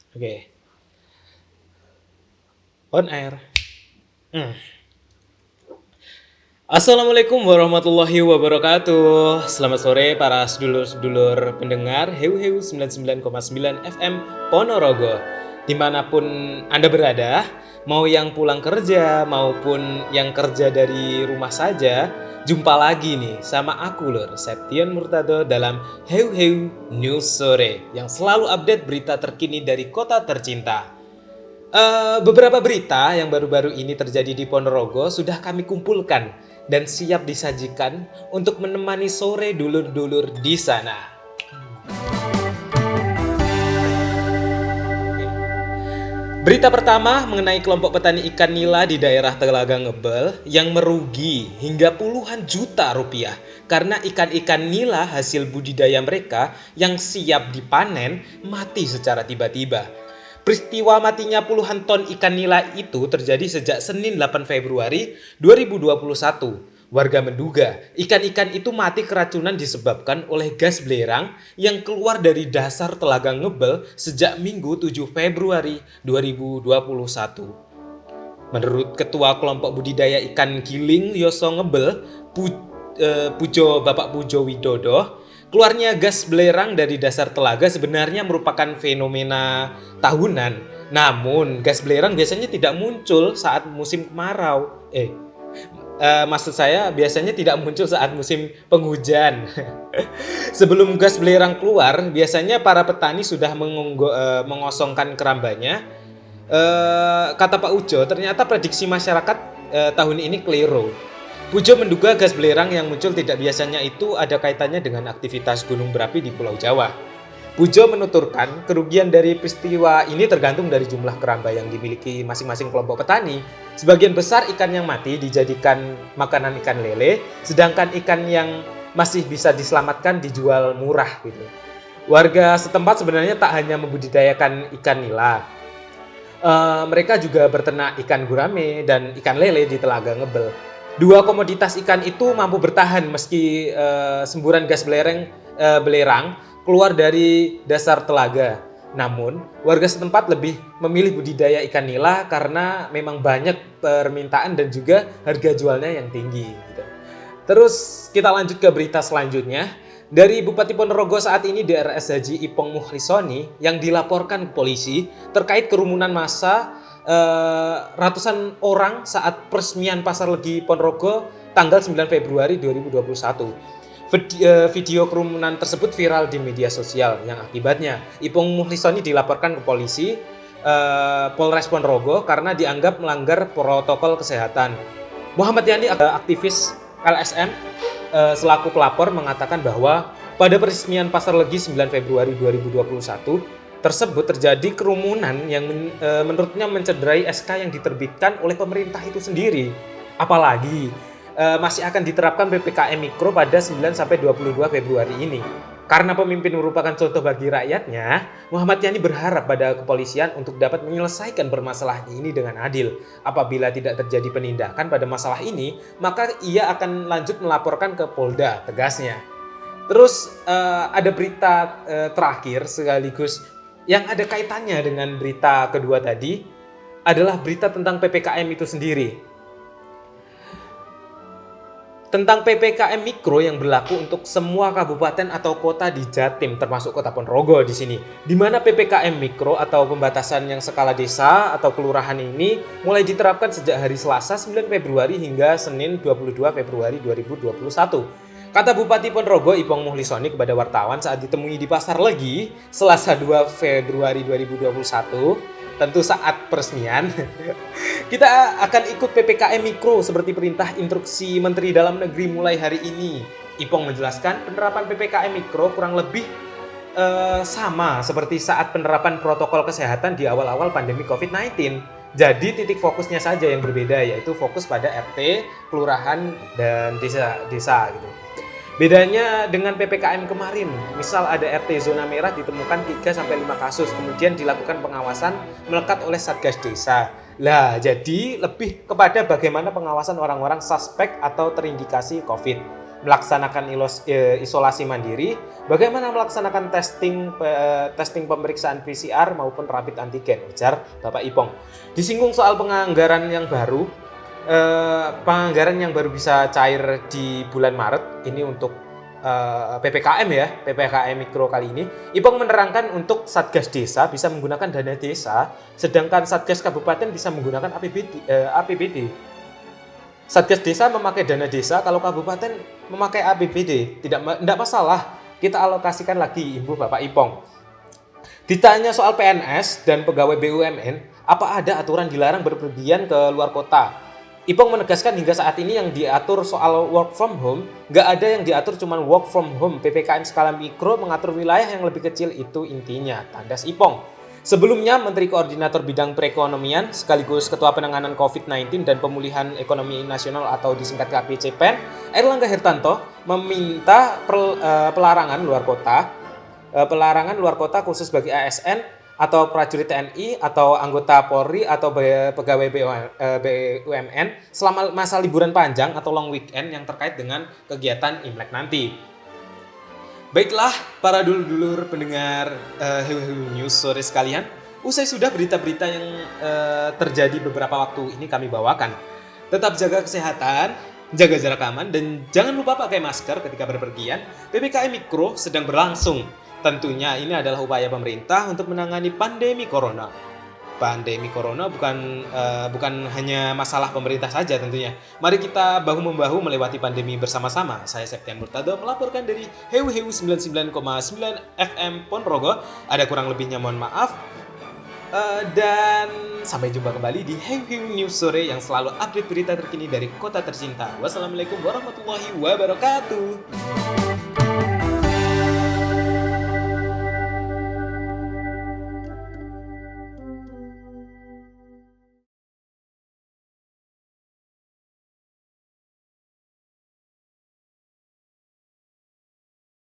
Oke, on air. Hmm. Assalamualaikum warahmatullahi wabarakatuh. Selamat sore para sedulur-sedulur pendengar Heu 99,9 FM Ponorogo. Dimanapun Anda berada, mau yang pulang kerja maupun yang kerja dari rumah saja, jumpa lagi nih sama aku Lur, Septian Murtado dalam Heu News Sore yang selalu update berita terkini dari kota tercinta. Beberapa berita yang baru-baru ini terjadi di Ponorogo sudah kami kumpulkan dan siap disajikan untuk menemani sore dulur-dulur di sana. Berita pertama mengenai kelompok petani ikan nila di daerah Telaga Ngebel yang merugi hingga puluhan juta rupiah karena ikan-ikan nila hasil budidaya mereka yang siap dipanen mati secara tiba-tiba. Peristiwa matinya puluhan ton ikan nila itu terjadi sejak Senin 8 Februari 2021. Warga menduga ikan-ikan itu mati keracunan disebabkan oleh gas belerang yang keluar dari dasar Telaga Ngebel sejak Minggu 7 Februari 2021. Menurut Ketua Kelompok Budidaya Ikan Giling Yoso Ngebel, Bapak Pujo Widodo, keluarnya gas belerang dari dasar telaga sebenarnya merupakan fenomena tahunan. Namun, gas belerang biasanya tidak muncul saat musim kemarau. Maksud saya biasanya tidak muncul saat musim penghujan. Sebelum gas belerang keluar, biasanya para petani sudah mengosongkan kerambanya. Kata Pak Ujo, ternyata prediksi masyarakat tahun ini keliru. Pujo menduga gas belerang yang muncul tidak biasanya itu ada kaitannya dengan aktivitas gunung berapi di Pulau Jawa. Pujo menuturkan kerugian dari peristiwa ini tergantung dari jumlah keramba yang dimiliki masing-masing kelompok petani. Sebagian besar ikan yang mati dijadikan makanan ikan lele, sedangkan ikan yang masih bisa diselamatkan dijual murah gitu. Warga setempat sebenarnya tak hanya membudidayakan ikan nila. Mereka juga berternak ikan gurame dan ikan lele di Telaga Ngebel. Dua komoditas ikan itu mampu bertahan meski semburan gas belerang keluar dari dasar telaga. Namun, warga setempat lebih memilih budidaya ikan nila karena memang banyak permintaan dan juga harga jualnya yang tinggi. Gitu. Terus kita lanjut ke berita selanjutnya. Dari Bupati Ponorogo saat ini DRS Haji Ipong Muhlisoni yang dilaporkan ke polisi terkait kerumunan massa ratusan orang saat peresmian Pasar Legi Ponorogo tanggal 9 Februari 2021. Video kerumunan tersebut viral di media sosial yang akibatnya Ipong Muhlisoni dilaporkan ke polisi Polres Ponorogo karena dianggap melanggar protokol kesehatan. Muhammad Yani, aktivis LSM selaku pelapor, mengatakan bahwa pada peresmian Pasar Legi 9 Februari 2021 tersebut terjadi kerumunan yang menurutnya mencederai SK yang diterbitkan oleh pemerintah itu sendiri. Apalagi masih akan diterapkan PPKM Mikro pada 9-22 Februari ini. Karena pemimpin merupakan contoh bagi rakyatnya, Muhammad Yani berharap pada kepolisian untuk dapat menyelesaikan permasalahan ini dengan adil. Apabila tidak terjadi penindakan pada masalah ini, maka ia akan lanjut melaporkan ke Polda, tegasnya. Terus ada berita terakhir sekaligus yang ada kaitannya dengan berita kedua tadi adalah berita tentang PPKM itu sendiri. Tentang PPKM Mikro yang berlaku untuk semua kabupaten atau kota di Jatim, termasuk Kota Ponorogo di sini. Di mana PPKM Mikro atau pembatasan yang skala desa atau kelurahan ini mulai diterapkan sejak hari Selasa 9 Februari hingga Senin 22 Februari 2021. Kata Bupati Ponorogo Ipong Muhlisoni kepada wartawan saat ditemui di Pasar Legi Selasa 2 Februari 2021, tentu saat peresmian, kita akan ikut PPKM Mikro seperti perintah instruksi Menteri Dalam Negeri mulai hari ini. Ipong menjelaskan penerapan PPKM Mikro kurang lebih sama seperti saat penerapan protokol kesehatan di awal-awal pandemi COVID-19. Jadi titik fokusnya saja yang berbeda, yaitu fokus pada RT, kelurahan, dan desa gitu. Bedanya dengan PPKM kemarin, misal ada RT zona merah ditemukan 3-5 kasus, kemudian dilakukan pengawasan melekat oleh Satgas Desa. Lah, jadi lebih kepada bagaimana pengawasan orang-orang suspek atau terindikasi COVID. melaksanakan isolasi mandiri, bagaimana melaksanakan testing pemeriksaan PCR maupun rapid antigen, ujar Bapak Ipong. Disinggung soal penganggaran yang baru bisa cair di bulan Maret ini untuk PPKM ya, PPKM Mikro kali ini. Ipong menerangkan untuk Satgas Desa bisa menggunakan dana desa, sedangkan Satgas Kabupaten bisa menggunakan APBD. Satgas Desa memakai dana desa, kalau Kabupaten memakai APBD, tidak masalah. Kita alokasikan lagi, imbuh Bapak Ipong. Ditanya soal PNS dan pegawai BUMN, apa ada aturan dilarang berpergian ke luar kota? Ipong menegaskan hingga saat ini yang diatur soal work from home, nggak ada yang diatur cuma work from home. PPKM skala mikro mengatur wilayah yang lebih kecil, itu intinya, tandas Ipong. Sebelumnya, Menteri Koordinator Bidang Perekonomian sekaligus Ketua Penanganan COVID-19 dan Pemulihan Ekonomi Nasional atau disingkat KPCPEN, Airlangga Hartarto meminta pelarangan luar kota khusus bagi ASN atau prajurit TNI atau anggota Polri atau pegawai BUMN selama masa liburan panjang atau long weekend yang terkait dengan kegiatan Imlek nanti. Baiklah para dulur-dulur pendengar Heu News sore sekalian, usai sudah berita-berita yang terjadi beberapa waktu ini kami bawakan. Tetap jaga kesehatan, jaga jarak aman, dan jangan lupa pakai masker ketika berpergian. PPKM Mikro sedang berlangsung. Tentunya ini adalah upaya pemerintah untuk menangani pandemi corona. Pandemi corona bukan hanya masalah pemerintah saja tentunya. Mari kita bahu-membahu melewati pandemi bersama-sama. Saya Septian Murtado melaporkan dari Heu 99,9 FM Ponorogo. Ada kurang lebihnya mohon maaf. Dan sampai jumpa kembali di Heu News sore yang selalu update berita terkini dari kota tercinta. Wassalamualaikum warahmatullahi wabarakatuh.